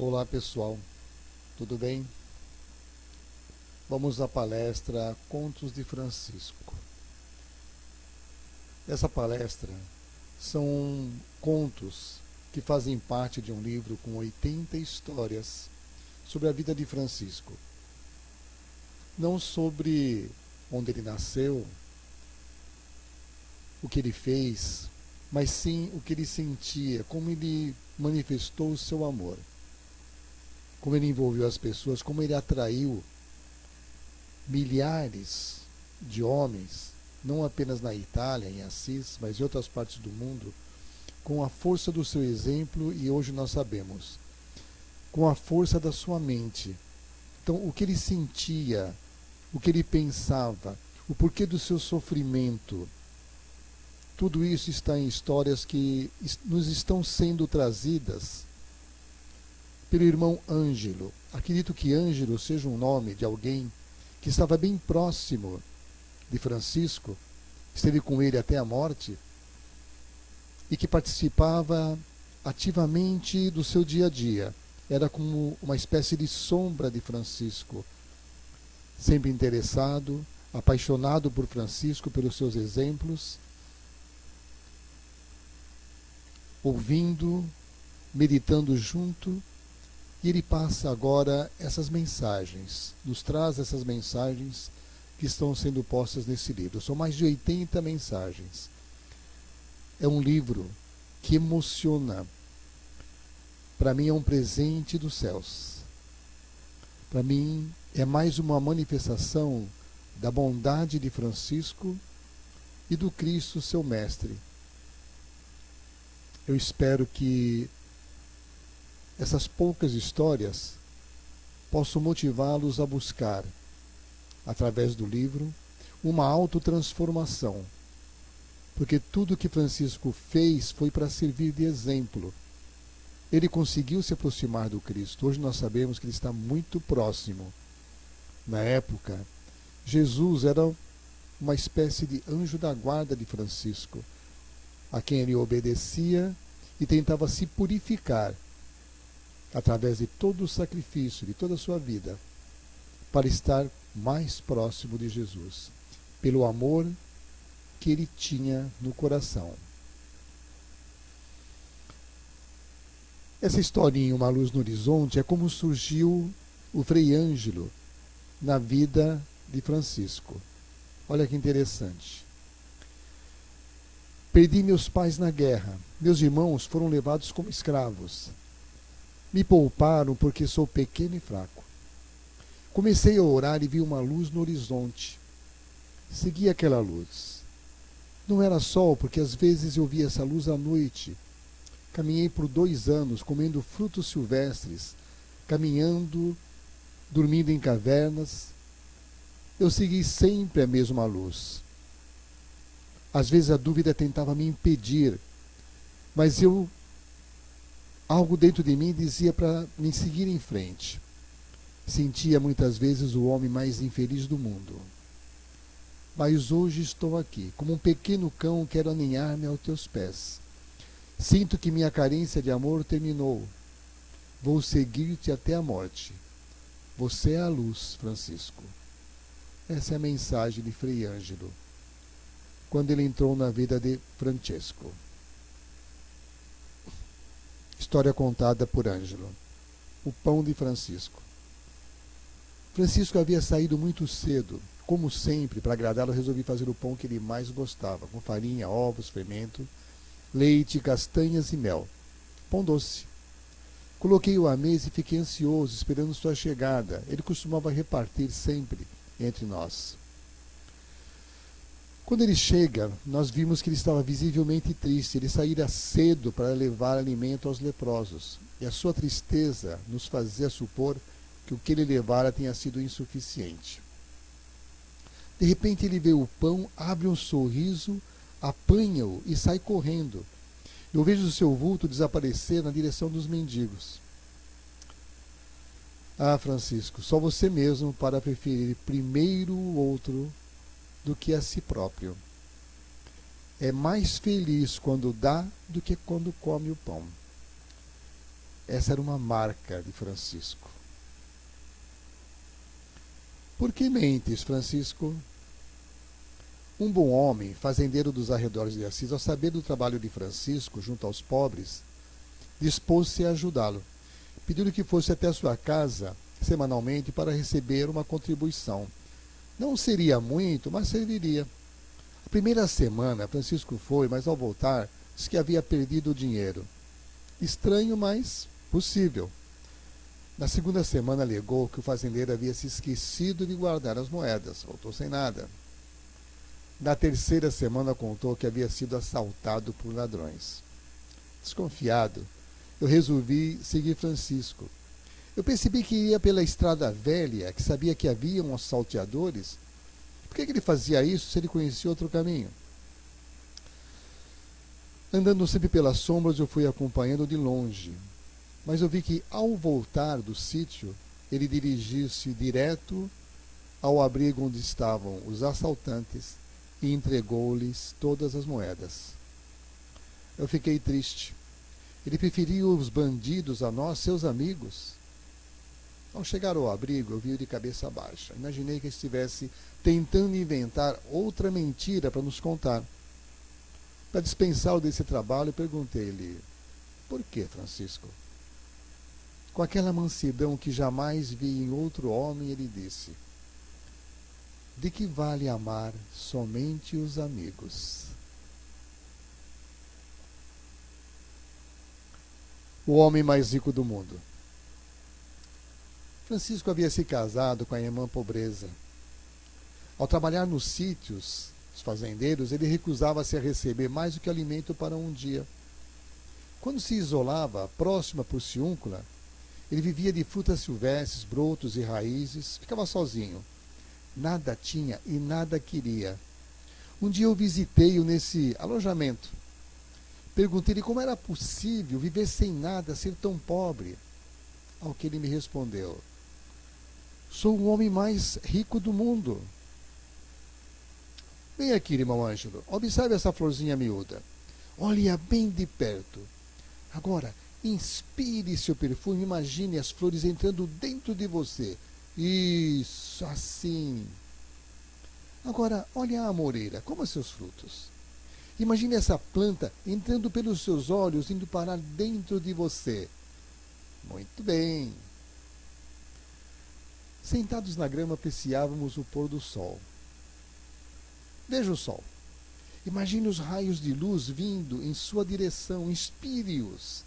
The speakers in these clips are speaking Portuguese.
Olá pessoal, tudo bem? Vamos à palestra Contos de Francisco. Essa palestra são contos que fazem parte de um livro com 80 histórias sobre a vida de Francisco. Não sobre onde ele nasceu, o que ele fez, mas sim o que ele sentia, como ele manifestou o seu amor, como ele envolveu as pessoas, como ele atraiu milhares de homens, não apenas na Itália, em Assis, mas em outras partes do mundo, com a força do seu exemplo e hoje nós sabemos, com a força da sua mente. Então, o que ele sentia, o que ele pensava, o porquê do seu sofrimento, tudo isso está em histórias que nos estão sendo trazidas pelo irmão Ângelo. Acredito que Ângelo seja um nome de alguém que estava bem próximo de Francisco, esteve com ele até a morte e que participava ativamente do seu dia a dia. Era como uma espécie de sombra de Francisco, sempre interessado, apaixonado por Francisco, pelos seus exemplos, ouvindo, meditando junto. E ele passa agora essas mensagens, nos traz essas mensagens que estão sendo postas nesse livro. São mais de 80 mensagens. É um livro que emociona. Para mim é um presente dos céus. Para mim é mais uma manifestação da bondade de Francisco e do Cristo, seu mestre. Eu espero que essas poucas histórias possam motivá-los a buscar, através do livro, uma autotransformação. Porque tudo que Francisco fez foi para servir de exemplo. Ele conseguiu se aproximar do Cristo. Hoje nós sabemos que ele está muito próximo. Na época, Jesus era uma espécie de anjo da guarda de Francisco, a quem ele obedecia e tentava se purificar através de todo o sacrifício, de toda a sua vida, para estar mais próximo de Jesus, pelo amor que ele tinha no coração. Essa historinha, Uma Luz no Horizonte, é como surgiu o Frei Ângelo na vida de Francisco. Olha que interessante. Perdi meus pais na guerra. Meus irmãos foram levados como escravos. Me pouparam porque sou pequeno e fraco. Comecei a orar e vi uma luz no horizonte. Segui aquela luz. Não era sol, porque às vezes eu via essa luz à noite. Caminhei por 2 anos, comendo frutos silvestres, caminhando, dormindo em cavernas. Eu segui sempre a mesma luz. Às vezes a dúvida tentava me impedir, mas algo dentro de mim dizia para me seguir em frente. Sentia muitas vezes o homem mais infeliz do mundo. Mas hoje estou aqui, como um pequeno cão, quero aninhar-me aos teus pés. Sinto que minha carência de amor terminou. Vou seguir-te até a morte. Você é a luz, Francisco. Essa é a mensagem de Frei Ângelo, quando ele entrou na vida de Francesco. História contada por Ângelo. O pão de Francisco. Francisco havia saído muito cedo. Como sempre, para agradá-lo, resolvi fazer o pão que ele mais gostava, com farinha, ovos, fermento, leite, castanhas e mel. Pão doce. Coloquei-o à mesa e fiquei ansioso, esperando sua chegada. Ele costumava repartir sempre entre nós. Quando ele chega, nós vimos que ele estava visivelmente triste. Ele saíra cedo para levar alimento aos leprosos. E a sua tristeza nos fazia supor que o que ele levara tinha sido insuficiente. De repente ele vê o pão, abre um sorriso, apanha-o e sai correndo. Eu vejo o seu vulto desaparecer na direção dos mendigos. Ah, Francisco, só você mesmo para preferir primeiro o outro do que a si próprio. É mais feliz quando dá do que quando come o pão. Essa era uma marca de Francisco. Por que mentes, Francisco? Um bom homem, fazendeiro dos arredores de Assis, ao saber do trabalho de Francisco junto aos pobres, dispôs-se a ajudá-lo. Pediu-lhe que fosse até sua casa semanalmente para receber uma contribuição. Não seria muito, mas serviria. A primeira semana, Francisco foi, mas ao voltar, disse que havia perdido o dinheiro. Estranho, mas possível. Na segunda semana, alegou que o fazendeiro havia se esquecido de guardar as moedas. Voltou sem nada. Na terceira semana, contou que havia sido assaltado por ladrões. Desconfiado, eu resolvi seguir Francisco. Eu percebi que ia pela estrada velha, que sabia que haviam salteadores. Por que ele fazia isso se ele conhecia outro caminho? Andando sempre pelas sombras, eu fui acompanhando de longe. Mas eu vi que, ao voltar do sítio, ele dirigiu-se direto ao abrigo onde estavam os assaltantes e entregou-lhes todas as moedas. Eu fiquei triste. Ele preferiu os bandidos a nós, seus amigos. Ao chegar ao abrigo, eu vi-o de cabeça baixa. Imaginei que estivesse tentando inventar outra mentira para nos contar. Para dispensá-lo desse trabalho, perguntei-lhe: por que, Francisco? Com aquela mansidão que jamais vi em outro homem, ele disse: de que vale amar somente os amigos? O homem mais rico do mundo. Francisco havia se casado com a irmã Pobreza. Ao trabalhar nos sítios dos fazendeiros, ele recusava-se a receber mais do que alimento para um dia. Quando se isolava, próxima por Porciúncula, ele vivia de frutas silvestres, brotos e raízes, ficava sozinho. Nada tinha e nada queria. Um dia eu visitei-o nesse alojamento. Perguntei-lhe como era possível viver sem nada, ser tão pobre. Ao que ele me respondeu: sou o homem mais rico do mundo. Vem aqui, irmão Ângelo, observe essa florzinha miúda. Olhe-a bem de perto. Agora, inspire seu perfume, imagine as flores entrando dentro de você. Isso, assim. Agora, olhe a amoreira, coma seus frutos. Imagine essa planta entrando pelos seus olhos, indo parar dentro de você. Muito bem. Sentados na grama, apreciávamos o pôr do sol. Veja o sol. Imagine os raios de luz vindo em sua direção. Inspire-os.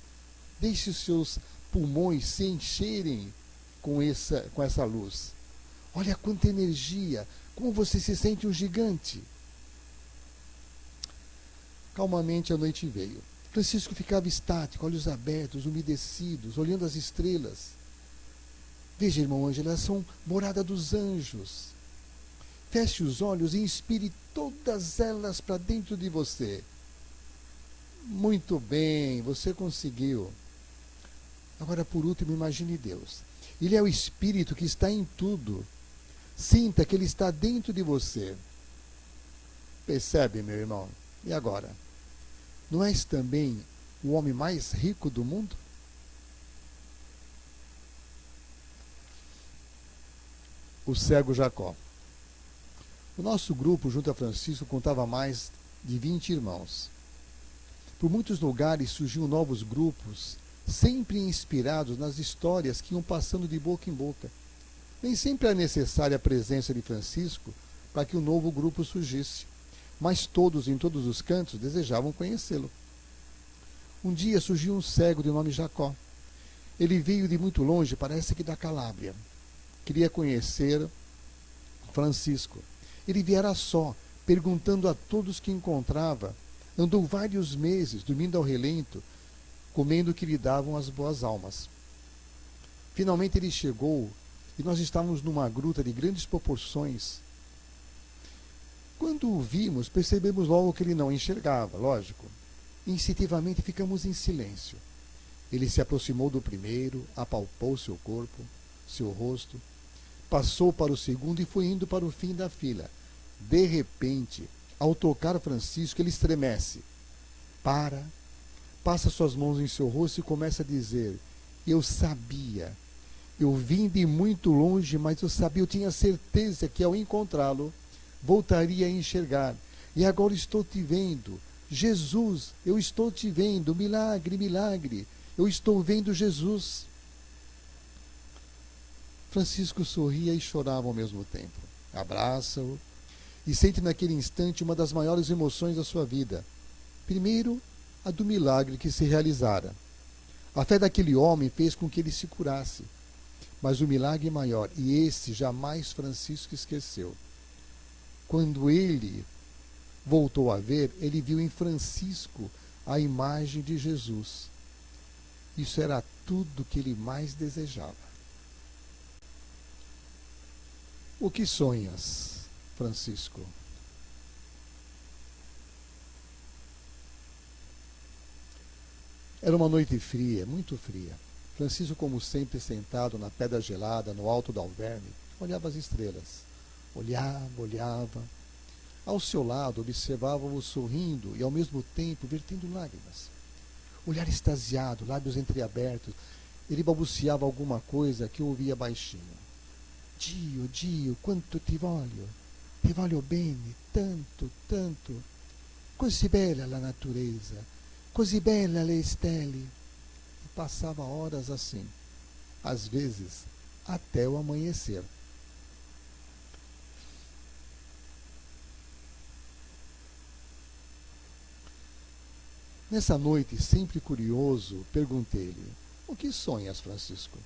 Deixe os seus pulmões se encherem com essa luz. Olha quanta energia. Como você se sente um gigante. Calmamente a noite veio. Francisco ficava estático, olhos abertos, umedecidos, olhando as estrelas. Veja, irmão Ângelo, elas são morada dos anjos. Feche os olhos e inspire todas elas para dentro de você. Muito bem, você conseguiu. Agora, por último, imagine Deus. Ele é o Espírito que está em tudo. Sinta que Ele está dentro de você. Percebe, meu irmão? E agora? Não és também o homem mais rico do mundo? O cego Jacó. O nosso grupo, junto a Francisco, contava mais de 20 irmãos. Por muitos lugares surgiam novos grupos, sempre inspirados nas histórias que iam passando de boca em boca. Nem sempre era necessária a presença de Francisco para que um novo grupo surgisse, mas todos, em todos os cantos, desejavam conhecê-lo. Um dia surgiu um cego de nome Jacó. Ele veio de muito longe, parece que da Calábria. Queria conhecer Francisco. Ele viera só, perguntando a todos que encontrava. Andou vários meses, dormindo ao relento, comendo o que lhe davam as boas almas. Finalmente ele chegou, e nós estávamos numa gruta de grandes proporções. Quando o vimos, percebemos logo que ele não enxergava, lógico. Instintivamente ficamos em silêncio. Ele se aproximou do primeiro, apalpou seu corpo, seu rosto, passou para o segundo e foi indo para o fim da fila. De repente, ao tocar Francisco, ele estremece. Passa suas mãos em seu rosto e começa a dizer: Eu sabia. Eu vim de muito longe, mas eu sabia, eu tinha certeza que ao encontrá-lo, voltaria a enxergar. E agora estou te vendo. Jesus, eu estou te vendo. Milagre, milagre. Eu estou vendo Jesus. Francisco sorria e chorava ao mesmo tempo. Abraça-o e sente naquele instante uma das maiores emoções da sua vida. Primeiro, a do milagre que se realizara. A fé daquele homem fez com que ele se curasse. Mas o milagre maior, e esse jamais Francisco esqueceu. Quando ele voltou a ver, ele viu em Francisco a imagem de Jesus. Isso era tudo que ele mais desejava. O que sonhas, Francisco? Era uma noite fria, muito fria. Francisco, como sempre, sentado na pedra gelada, no alto do alverme, olhava as estrelas. Olhava, olhava. Ao seu lado, observava-o sorrindo e, ao mesmo tempo, vertendo lágrimas. Olhar extasiado, lábios entreabertos. Ele balbuciava alguma coisa que eu ouvia baixinho. Dio, Dio, quanto ti voglio bene, tanto, tanto. Così bella la natureza, così bella le stelle. E passava horas assim, às vezes até o amanhecer. Nessa noite, sempre curioso, perguntei-lhe: o que sonhas, Francisco?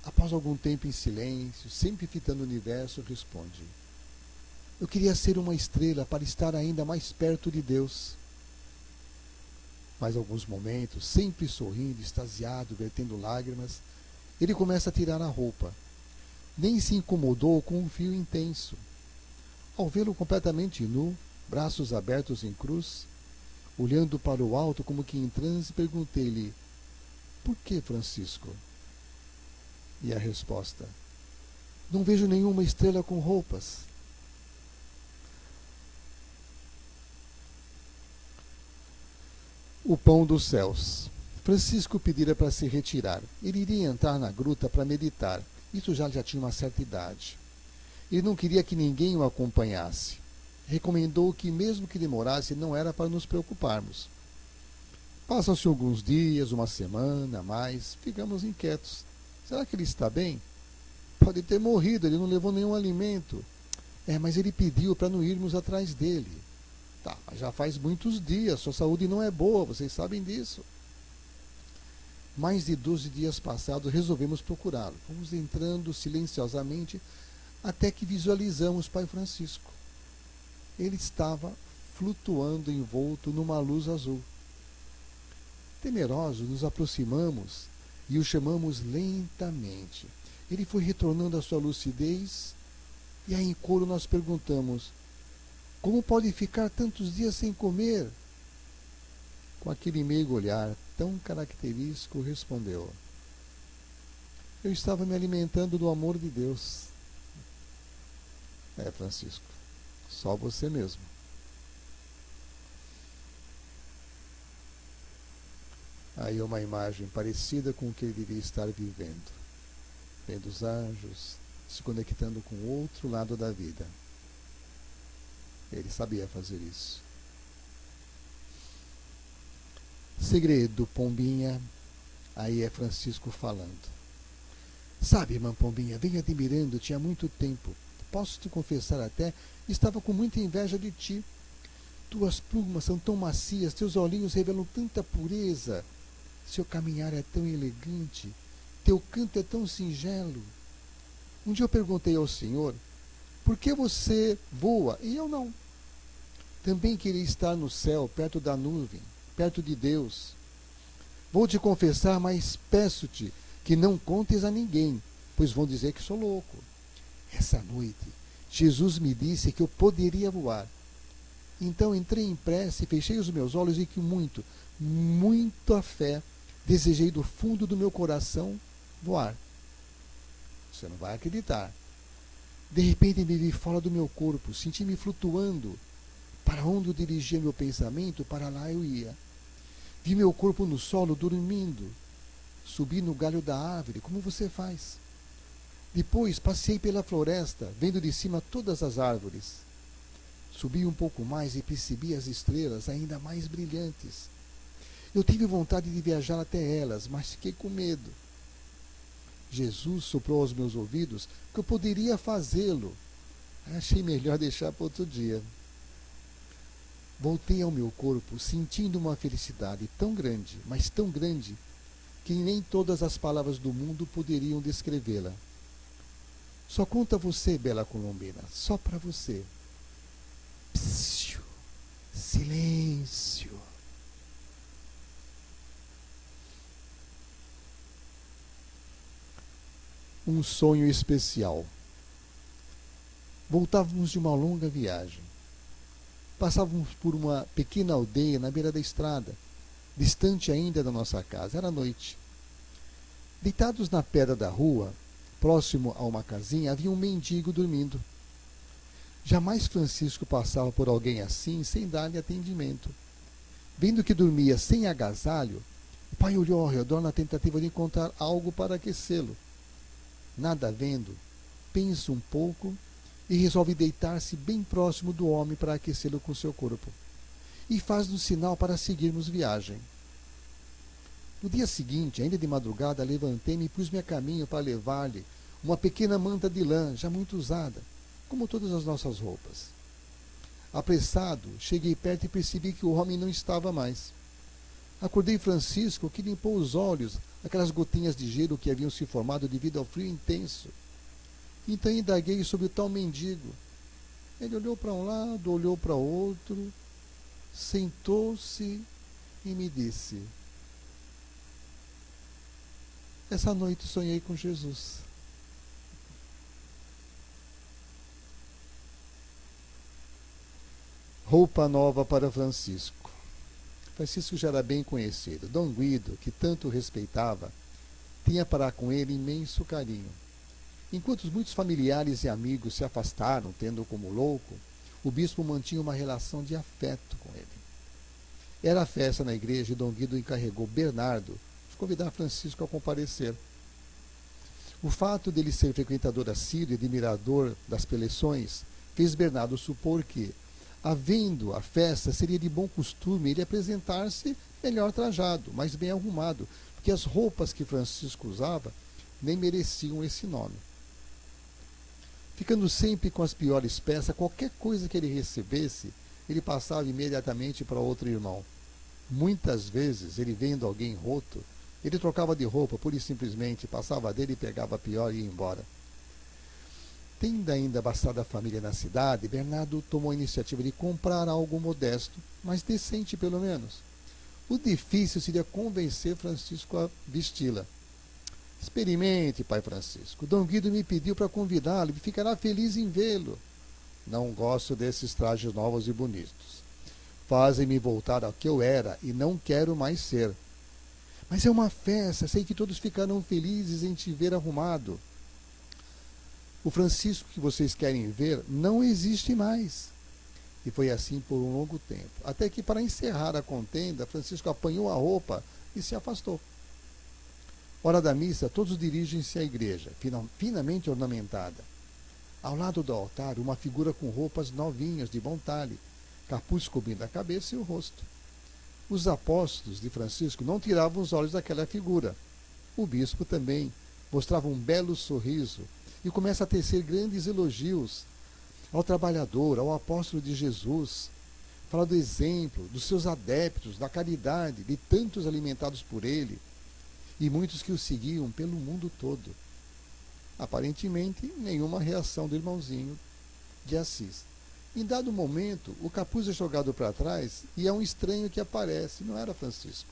Após algum tempo em silêncio, sempre fitando o universo, responde: eu queria ser uma estrela para estar ainda mais perto de Deus. Mais alguns momentos, sempre sorrindo, extasiado, vertendo lágrimas, ele começa a tirar a roupa. Nem se incomodou com um frio intenso. Ao vê-lo completamente nu, braços abertos em cruz, olhando para o alto como que em transe, perguntei-lhe: por que, Francisco? E a resposta: não vejo nenhuma estrela com roupas. O pão dos céus. Francisco pedira para se retirar. Ele iria entrar na gruta para meditar. Isso já tinha uma certa idade. Ele não queria que ninguém o acompanhasse. Recomendou que, mesmo que demorasse, não era para nos preocuparmos. Passam-se alguns dias, uma semana, mais, ficamos inquietos. Será que ele está bem? Pode ter morrido, ele não levou nenhum alimento. Mas ele pediu para não irmos atrás dele. Tá, já faz muitos dias, sua saúde não é boa, vocês sabem disso. Mais de 12 dias passados, resolvemos procurá-lo. Fomos entrando silenciosamente até que visualizamos Pai Francisco. Ele estava flutuando envolto numa luz azul. Temerosos, nos aproximamos e o chamamos lentamente. Ele foi retornando à sua lucidez e aí em coro nós perguntamos: como pode ficar tantos dias sem comer? Com aquele meigo olhar tão característico, respondeu: eu estava me alimentando do amor de Deus. Francisco, só você mesmo. Aí uma imagem parecida com o que ele devia estar vivendo. Vendo os anjos, se conectando com o outro lado da vida. Ele sabia fazer isso. Segredo, Pombinha. Aí é Francisco falando. Sabe, irmã Pombinha, venho admirando-te há muito tempo. Posso te confessar até, estava com muita inveja de ti. Tuas plumas são tão macias, teus olhinhos revelam tanta pureza. Seu caminhar é tão elegante, teu canto é tão singelo. Um dia eu perguntei ao Senhor: por que você voa e eu não? Também queria estar no céu, perto da nuvem, perto de Deus. Vou te confessar, mas peço-te que não contes a ninguém, pois vão dizer que sou louco. Essa noite, Jesus me disse que eu poderia voar. Então entrei em prece, fechei os meus olhos e que muita fé, desejei do fundo do meu coração voar. Você não vai acreditar. De repente me vi fora do meu corpo, senti-me flutuando. Para onde eu dirigia meu pensamento, para lá eu ia. Vi meu corpo no solo, dormindo. Subi no galho da árvore, como você faz. Depois passei pela floresta, vendo de cima todas as árvores. Subi um pouco mais e percebi as estrelas ainda mais brilhantes. Eu tive vontade de viajar até elas, mas fiquei com medo. Jesus soprou aos meus ouvidos que eu poderia fazê-lo. Achei melhor deixar para outro dia. Voltei ao meu corpo, sentindo uma felicidade tão grande, mas tão grande, que nem todas as palavras do mundo poderiam descrevê-la. Só conta você, bela Colombina, só para você. Psiu, silêncio. Um sonho especial. Voltávamos de uma longa viagem. Passávamos por uma pequena aldeia na beira da estrada, distante ainda da nossa casa. Era noite. Deitados na pedra da rua, próximo a uma casinha, havia um mendigo dormindo. Jamais Francisco passava por alguém assim sem dar-lhe atendimento. Vendo que dormia sem agasalho, o pai olhou ao redor na tentativa de encontrar algo para aquecê-lo. Nada vendo, pensa um pouco e resolve deitar-se bem próximo do homem para aquecê-lo com seu corpo. E faz-nos sinal para seguirmos viagem. No dia seguinte, ainda de madrugada, levantei-me e pus-me a caminho para levar-lhe uma pequena manta de lã, já muito usada, como todas as nossas roupas. Apressado, cheguei perto e percebi que o homem não estava mais. Acordei Francisco, que limpou os olhos, aquelas gotinhas de gelo que haviam se formado devido ao frio intenso. Então indaguei sobre o tal mendigo. Ele olhou para um lado, olhou para o outro, sentou-se e me disse: essa noite sonhei com Jesus. Roupa nova para Francisco. Francisco já era bem conhecido. Dom Guido, que tanto o respeitava, tinha para com ele imenso carinho. Enquanto muitos familiares e amigos se afastaram, tendo-o como louco, o bispo mantinha uma relação de afeto com ele. Era a festa na igreja e Dom Guido encarregou Bernardo de convidar Francisco a comparecer. O fato dele ser frequentador assíduo e admirador das preleções fez Bernardo supor que, havendo a festa, seria de bom costume ele apresentar-se melhor trajado, mais bem arrumado, porque as roupas que Francisco usava nem mereciam esse nome. Ficando sempre com as piores peças, qualquer coisa que ele recebesse, ele passava imediatamente para outro irmão. Muitas vezes, ele vendo alguém roto, ele trocava de roupa, pura e simplesmente, passava dele e pegava a pior e ia embora. Tendo ainda bastado a família na cidade, Bernardo tomou a iniciativa de comprar algo modesto, mas decente pelo menos. O difícil seria convencer Francisco a vesti-la. Experimente, pai Francisco. Dom Guido me pediu para convidá-lo e ficará feliz em vê-lo. Não gosto desses trajes novos e bonitos. Fazem-me voltar ao que eu era e não quero mais ser. Mas é uma festa, sei que todos ficarão felizes em te ver arrumado. O Francisco que vocês querem ver não existe mais. E foi assim por um longo tempo, até que, para encerrar a contenda, Francisco apanhou a roupa e se afastou. Hora da missa, todos dirigem-se à igreja, finamente ornamentada. Ao lado do altar, uma figura com roupas novinhas, de bom talhe, capuz cobrindo a cabeça e o rosto. Os apóstolos de Francisco não tiravam os olhos daquela figura. O bispo também mostrava um belo sorriso e começa a tecer grandes elogios ao trabalhador, ao apóstolo de Jesus. Fala do exemplo, dos seus adeptos, da caridade, de tantos alimentados por ele e muitos que o seguiam pelo mundo todo. Aparentemente, nenhuma reação do irmãozinho de Assis. Em dado momento, o capuz é jogado para trás e é um estranho que aparece. Não era Francisco.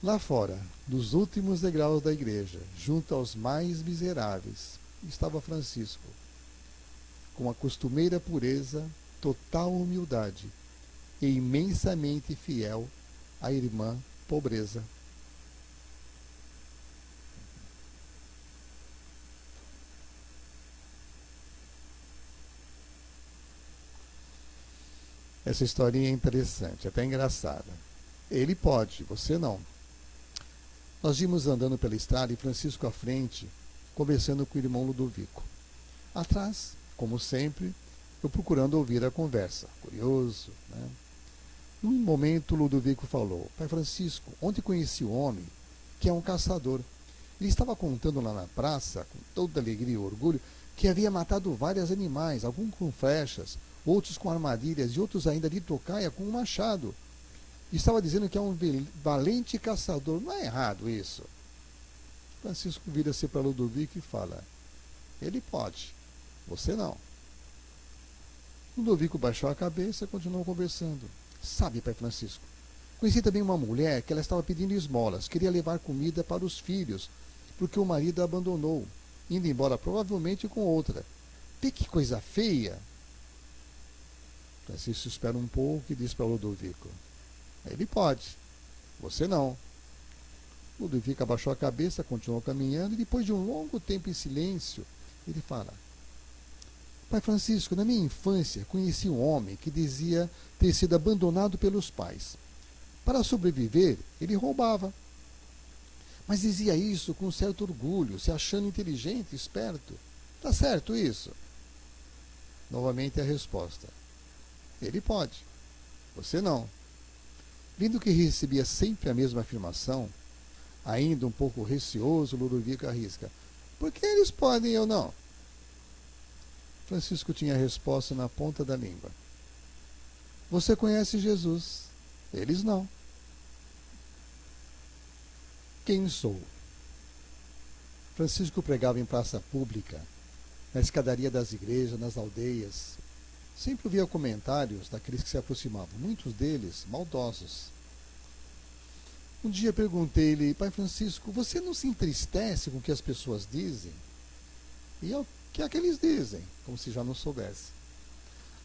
Lá fora, nos últimos degraus da igreja, junto aos mais miseráveis, estava Francisco, com a costumeira pureza, total humildade e imensamente fiel à irmã pobreza. Essa historinha é interessante, até engraçada. Ele pode, você não. Nós vimos andando pela estrada e Francisco à frente, conversando com o irmão Ludovico. Atrás, como sempre, eu procurando ouvir a conversa, curioso, né? Num momento, Ludovico falou: Pai Francisco, ontem conheci um homem que é um caçador. Ele estava contando lá na praça, com toda alegria e orgulho, que havia matado vários animais, alguns com flechas, outros com armadilhas e outros ainda de tocaia com um machado. E estava dizendo que é um valente caçador. Não é errado isso. Francisco vira-se para Ludovico e fala: Ele pode, você não. Ludovico baixou a cabeça e continuou conversando. Sabe, Pai Francisco, conheci também uma mulher que ela estava pedindo esmolas, queria levar comida para os filhos, porque o marido a abandonou, indo embora provavelmente com outra. Vê que coisa feia. Francisco espera um pouco e diz para Ludovico: Ele pode, você não. Ludovico abaixou a cabeça, continuou caminhando e depois de um longo tempo em silêncio, ele fala: Pai Francisco, na minha infância conheci um homem que dizia ter sido abandonado pelos pais. Para sobreviver, ele roubava. Mas dizia isso com certo orgulho, se achando inteligente, esperto. Tá certo isso? Novamente a resposta: Ele pode, você não. Vendo que recebia sempre a mesma afirmação, ainda um pouco receoso, Ludovico arrisca: Por que eles podem e eu não? Francisco tinha a resposta na ponta da língua: Você conhece Jesus, eles não. Quem sou? Francisco pregava em praça pública, na escadaria das igrejas, nas aldeias. Sempre ouvia comentários daqueles que se aproximavam, muitos deles maldosos. Um dia perguntei-lhe: Pai Francisco, você não se entristece com o que as pessoas dizem? E o que é que eles dizem? Como se já não soubesse.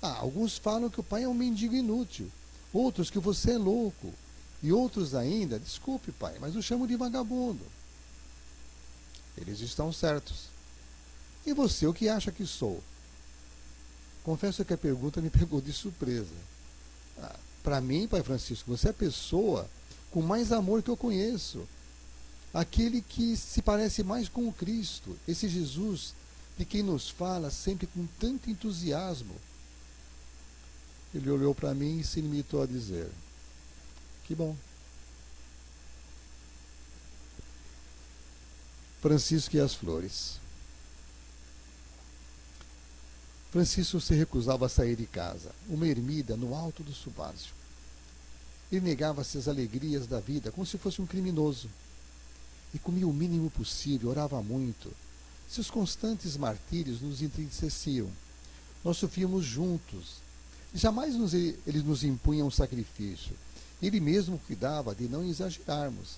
Alguns falam que o pai é um mendigo inútil, outros que você é louco, e outros ainda: desculpe, pai, mas o chamo de vagabundo. Eles estão certos. E você, o que acha que sou? Confesso que a pergunta me pegou de surpresa. Para mim, Pai Francisco, você é a pessoa com mais amor que eu conheço. Aquele que se parece mais com o Cristo, esse Jesus de quem nos fala sempre com tanto entusiasmo. Ele olhou para mim e se limitou a dizer: Que bom. Francisco e as flores. Francisco se recusava a sair de casa, uma ermida no alto do Subásio. Ele negava-se às alegrias da vida como se fosse um criminoso. E comia o mínimo possível, orava muito. Seus constantes martírios nos entristeciam. Nós sofríamos juntos. Jamais ele nos impunha um sacrifício. Ele mesmo cuidava de não exagerarmos.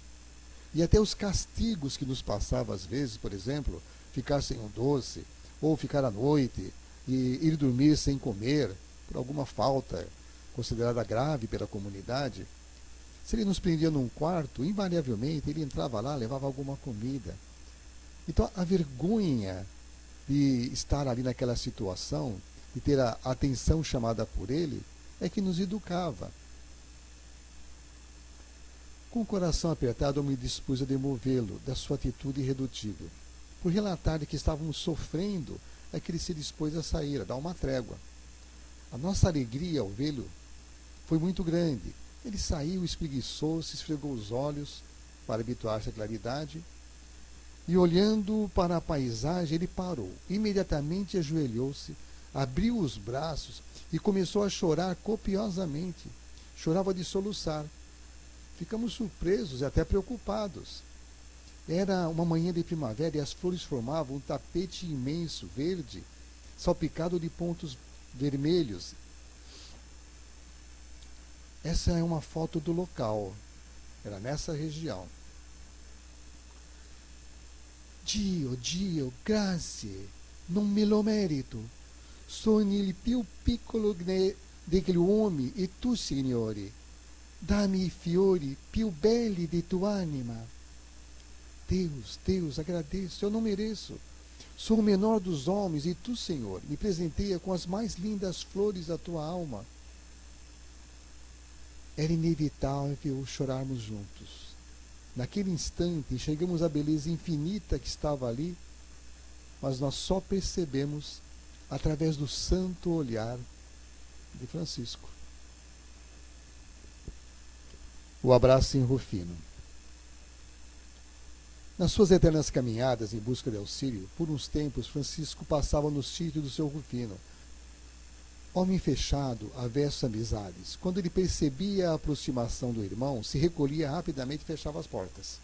E até os castigos que nos passava às vezes, por exemplo, ficar sem um doce, ou ficar à noite e ir dormir sem comer, por alguma falta considerada grave pela comunidade. Se ele nos prendia num quarto, invariavelmente ele entrava lá, levava alguma comida. Então a vergonha de estar ali naquela situação, de ter a atenção chamada por ele, é que nos educava. Com o coração apertado, eu me dispus a demovê-lo da sua atitude irredutível. Por relatar que estávamos sofrendo, é que ele se dispôs a sair, a dar uma trégua. A nossa alegria ao vê-lo foi muito grande. Ele saiu, espreguiçou-se, esfregou os olhos para habituar-se à claridade, e olhando para a paisagem, ele parou. Imediatamente ajoelhou-se, abriu os braços e começou a chorar copiosamente. Chorava de soluçar. Ficamos surpresos e até preocupados. Era uma manhã de primavera e as flores formavam um tapete imenso, verde, salpicado de pontos vermelhos. Essa é uma foto do local. Era nessa região. Dio, grazie, non me lo merito. Sono il più piccolo degli uomini e tu, Signore, dammi i fiori più belli di tua anima. Deus, agradeço, eu não mereço. Sou o menor dos homens e tu, Senhor, me presenteia com as mais lindas flores da tua alma. Era inevitável chorarmos juntos. Naquele instante, enxergamos a beleza infinita que estava ali, mas nós só percebemos através do santo olhar de Francisco. O abraço em Rufino. Nas suas eternas caminhadas em busca de auxílio, por uns tempos Francisco passava no sítio do seu Rufino. Homem fechado, avesso a amizades, quando ele percebia a aproximação do irmão, se recolhia rapidamente e fechava as portas.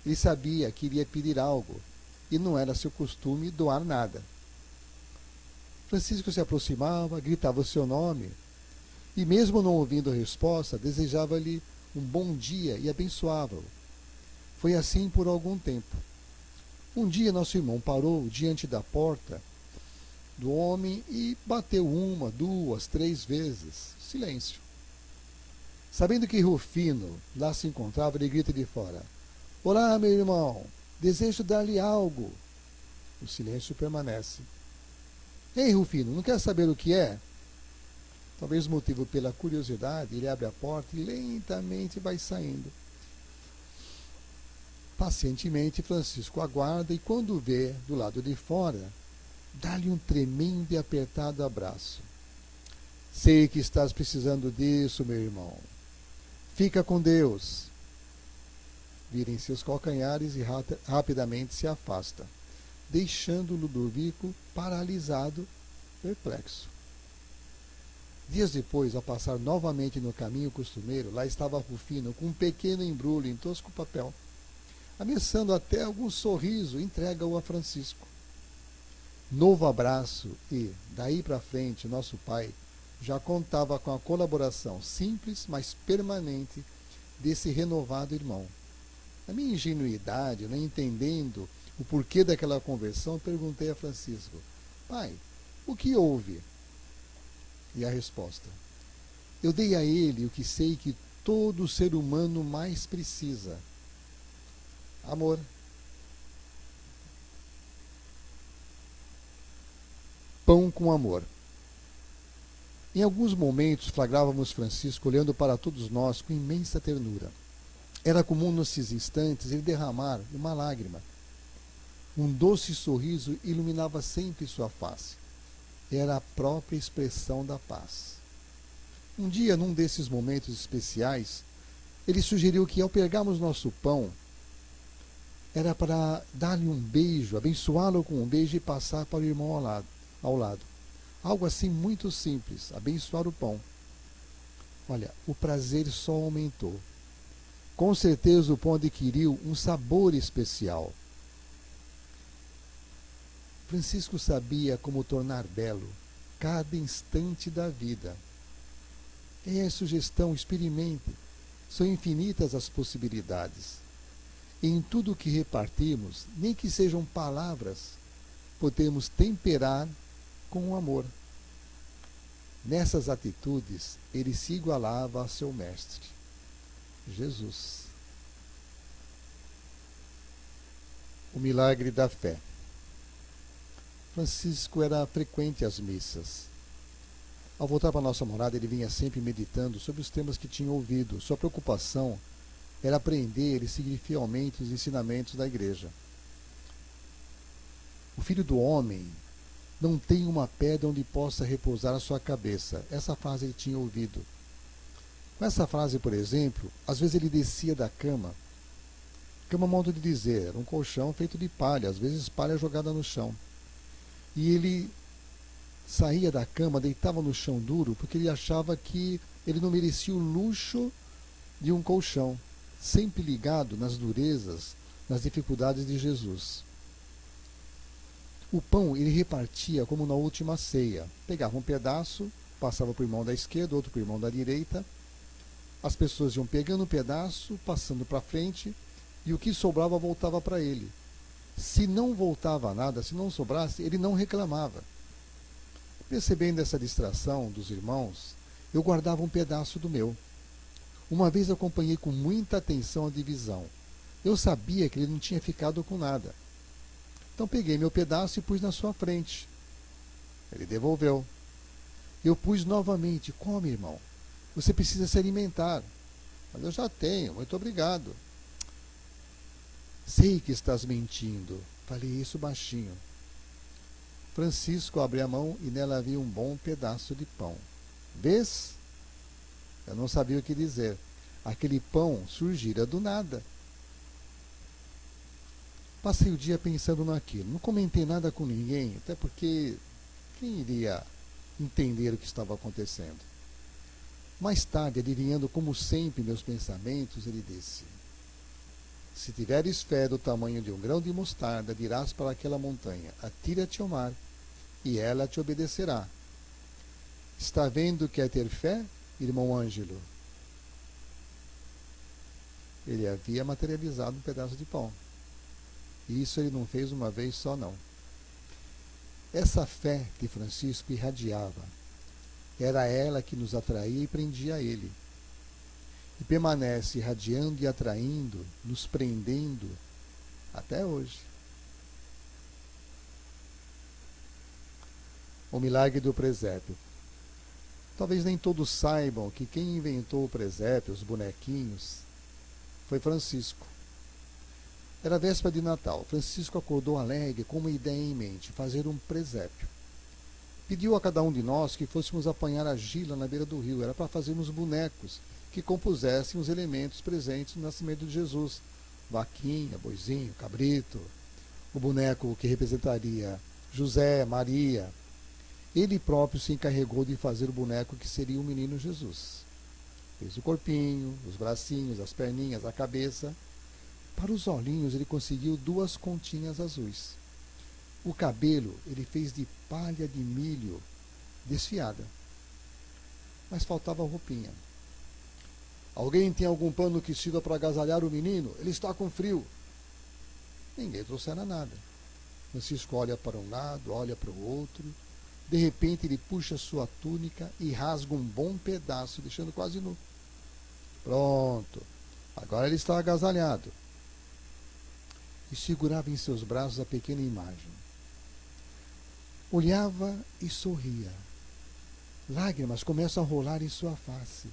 Ele sabia que iria pedir algo, e não era seu costume doar nada. Francisco se aproximava, gritava o seu nome, e mesmo não ouvindo a resposta, desejava-lhe um bom dia e abençoava-o. Foi assim por algum tempo. Um dia nosso irmão parou diante da porta do homem e bateu 1, 2, 3 vezes. Silêncio. Sabendo que Rufino lá se encontrava, ele grita de fora: "Olá, meu irmão, desejo dar-lhe algo." O silêncio permanece. "Ei, Rufino, não quer saber o que é?" Talvez motivo pela curiosidade, ele abre a porta e lentamente vai saindo. Pacientemente, Francisco aguarda e, quando vê do lado de fora, dá-lhe um tremendo e apertado abraço. "Sei que estás precisando disso, meu irmão. Fica com Deus." Vira em seus calcanhares e rapidamente se afasta, deixando Ludovico paralisado, perplexo. Dias depois, ao passar novamente no caminho costumeiro, lá estava Rufino com um pequeno embrulho em tosco papel. Ameaçando até algum sorriso, entrega-o a Francisco. Novo abraço e, daí para frente, nosso pai já contava com a colaboração simples, mas permanente, desse renovado irmão. Na minha ingenuidade, não entendendo o porquê daquela conversão, perguntei a Francisco: "Pai, o que houve?" E a resposta: "Eu dei a ele o que sei que todo ser humano mais precisa: amor." Pão com amor. Em alguns momentos flagrávamos Francisco olhando para todos nós com imensa ternura. Era comum nesses instantes ele derramar uma lágrima. Um doce sorriso iluminava sempre sua face. Era a própria expressão da paz. Um dia, num desses momentos especiais, ele sugeriu que, ao pegarmos nosso pão, era para dar-lhe um beijo, abençoá-lo com um beijo e passar para o irmão ao lado. Algo assim muito simples, abençoar o pão. Olha, o prazer só aumentou. Com certeza o pão adquiriu um sabor especial. Francisco sabia como tornar belo cada instante da vida. É a sugestão, experimente. São infinitas as possibilidades. Em tudo o que repartimos, nem que sejam palavras, podemos temperar com o amor. Nessas atitudes, ele se igualava a seu mestre, Jesus. O milagre da fé. Francisco era frequente às missas. Ao voltar para nossa morada, ele vinha sempre meditando sobre os temas que tinha ouvido. Sua preocupação era aprender e seguir fielmente os ensinamentos da igreja. O Filho do Homem não tem uma pedra onde possa repousar a sua cabeça. Essa frase ele tinha ouvido. Com essa frase, por exemplo, às vezes ele descia da cama. Cama, modo de dizer, era um colchão feito de palha, às vezes palha jogada no chão. E ele saía da cama, deitava no chão duro, porque ele achava que ele não merecia o luxo de um colchão, sempre ligado nas durezas, nas dificuldades de Jesus. O pão ele repartia como na última ceia. Pegava um pedaço, passava para o irmão da esquerda, outro para o irmão da direita. As pessoas iam pegando um pedaço, passando para frente, e o que sobrava voltava para ele. Se não voltava nada, se não sobrasse, ele não reclamava. Percebendo essa distração dos irmãos, eu guardava um pedaço do meu. Uma vez acompanhei com muita atenção a divisão. Eu sabia que ele não tinha ficado com nada. Então peguei meu pedaço e pus na sua frente. Ele devolveu. Eu pus novamente. Come, irmão. Você precisa se alimentar. Mas eu já tenho, muito obrigado. Sei que estás mentindo. Falei isso baixinho. Francisco abriu a mão e nela havia um bom pedaço de pão. Vês? Eu não sabia o que dizer. Aquele pão surgira do nada. Passei o dia pensando naquilo. Não comentei nada com ninguém, até porque quem iria entender o que estava acontecendo? Mais tarde, adivinhando como sempre meus pensamentos, ele disse: se tiveres fé do tamanho de um grão de mostarda, dirás para aquela montanha: atira-te ao mar, e ela te obedecerá. Está vendo o que é ter fé, irmão Ângelo? Ele havia materializado um pedaço de pão. E isso ele não fez uma vez só, não. Essa fé de Francisco irradiava. Era ela que nos atraía e prendia a ele. E permanece irradiando e atraindo, nos prendendo, até hoje. O milagre do presépio. Talvez nem todos saibam que quem inventou o presépio, os bonequinhos, foi Francisco. Era véspera de Natal. Francisco acordou alegre, com uma ideia em mente: fazer um presépio. Pediu a cada um de nós que fôssemos apanhar argila na beira do rio. Era para fazermos bonecos que compusessem os elementos presentes no nascimento de Jesus. Vaquinha, boizinho, cabrito. O boneco que representaria José, Maria. Ele próprio se encarregou de fazer o boneco que seria o menino Jesus. Fez o corpinho, os bracinhos, as perninhas, a cabeça. Para os olhinhos ele conseguiu 2 continhas azuis. O cabelo ele fez de palha de milho desfiada. Mas faltava a roupinha. Alguém tem algum pano que sirva para agasalhar o menino? Ele está com frio. Ninguém trouxera nada. Francisco olha para um lado, olha para o outro. De repente ele puxa sua túnica e rasga um bom pedaço, deixando quase nu. Pronto. Agora ele está agasalhado. E segurava em seus braços a pequena imagem. Olhava e sorria. Lágrimas começam a rolar em sua face.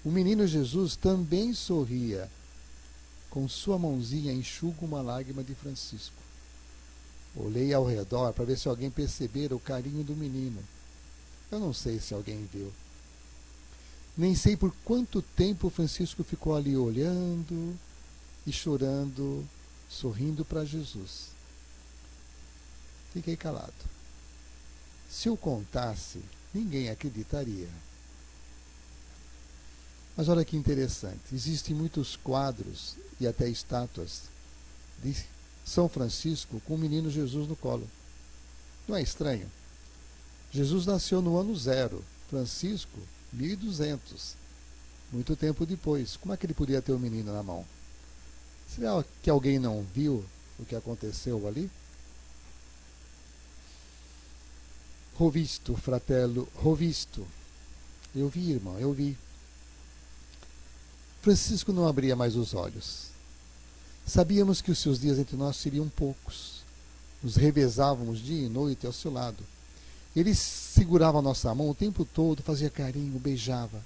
O menino Jesus também sorria. Com sua mãozinha enxuga uma lágrima de Francisco. Olhei ao redor para ver se alguém percebera o carinho do menino. Eu não sei se alguém viu. Nem sei por quanto tempo Francisco ficou ali olhando e chorando, sorrindo para Jesus. Fiquei calado. Se eu contasse, ninguém acreditaria. Mas olha que interessante, existem muitos quadros e até estátuas de São Francisco com o menino Jesus no colo. Não é estranho? Jesus nasceu no ano 0, Francisco 1200, muito tempo depois. Como é que ele podia ter o menino na mão? Será que alguém não viu o que aconteceu ali? Rovisto, fratello, rovisto. Eu vi, irmão, eu vi. Francisco não abria mais os olhos. Sabíamos que os seus dias entre nós seriam poucos. Nos revezávamos dia e noite ao seu lado. Ele segurava a nossa mão o tempo todo, fazia carinho, beijava.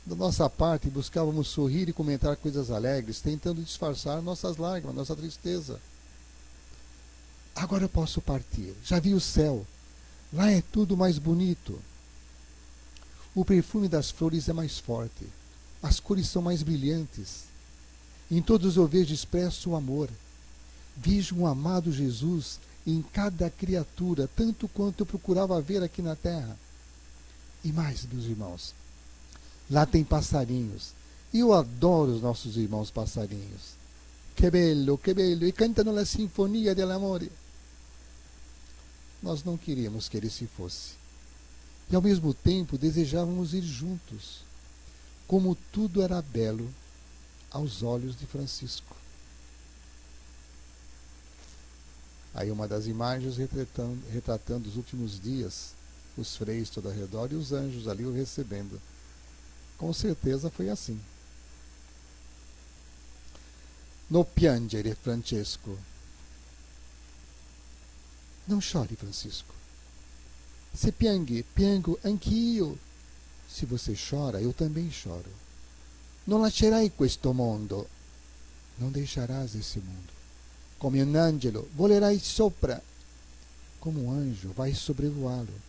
Da nossa parte, buscávamos sorrir e comentar coisas alegres, tentando disfarçar nossas lágrimas, nossa tristeza. Agora eu posso partir. Já vi o céu. Lá é tudo mais bonito. O perfume das flores é mais forte. As cores são mais brilhantes. Em todos eu vejo expresso o amor. Vejo um amado Jesus em cada criatura, tanto quanto eu procurava ver aqui na terra. E mais, meus irmãos, lá tem passarinhos. E eu adoro os nossos irmãos passarinhos. Que bello, e cantano la sinfonia dell'amore. Nós não queríamos que ele se fosse. E ao mesmo tempo desejávamos ir juntos. Como tudo era belo aos olhos de Francisco. Aí uma das imagens retratando os últimos dias, os freios todo ao redor e os anjos ali o recebendo. Com certeza foi assim. No piangere, Francesco. Não chore, Francisco. Se piangue, piango anch'io. Se você chora, eu também choro. Non lascerai questo mondo. não deixarás esse mundo. Come un angelo, volerai sopra. Como um anjo, vai sobrevoá-lo.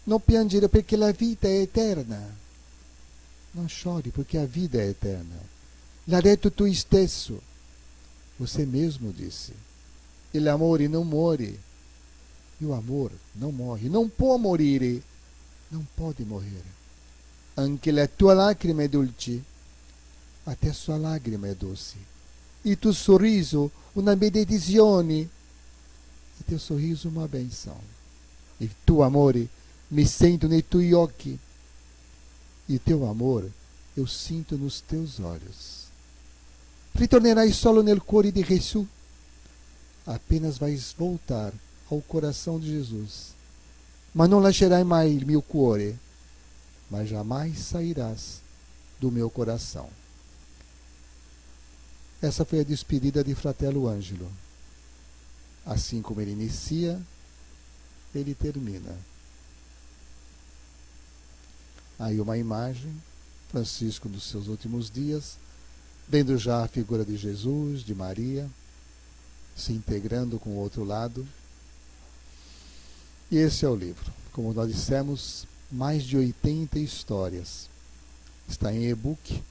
Não piangere perché la vita è eterna. Não chore porque a vida é eterna. L'ha detto tu stesso. Você mesmo disse. Il amore não morre. E o amor não morre. Não può morire. Não pode morrer. Anche la tua lacrima è dolce. Até sua lágrima é doce. Il tuo sorriso una benedizione. E teu sorriso uma benção. Il tuo amore mi sento nei tuoi occhi. E teu amor eu sinto nos teus olhos. Ritornerai solo nel cuore di Gesù. Apenas vais voltar ao coração de Jesus. Mas não lascerai mai il mio cuore. Mas jamais sairás do meu coração. Essa foi a despedida de Fratello Ângelo. Assim como ele inicia, ele termina. Aí uma imagem, Francisco nos seus últimos dias, vendo já a figura de Jesus, de Maria, se integrando com o outro lado. E esse é o livro. Como nós dissemos, mais de 80 histórias. Está em e-book.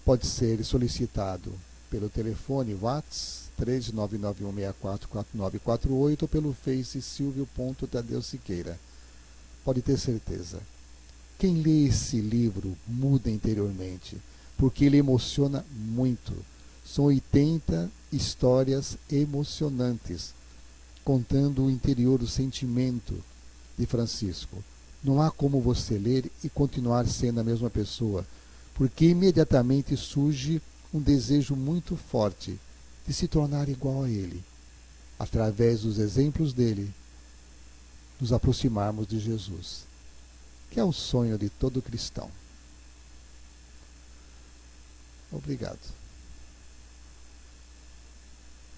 Pode ser solicitado pelo telefone WhatsApp 13991644948 ou pelo Face Silvio.Tadeu Siqueira. Pode ter certeza. Quem lê esse livro muda interiormente, porque ele emociona muito. São 80 histórias emocionantes, contando o interior do sentimento de Francisco. Não há como você ler e continuar sendo a mesma pessoa, porque imediatamente surge um desejo muito forte de se tornar igual a ele, através dos exemplos dele, nos aproximarmos de Jesus, que é o sonho de todo cristão. Obrigado.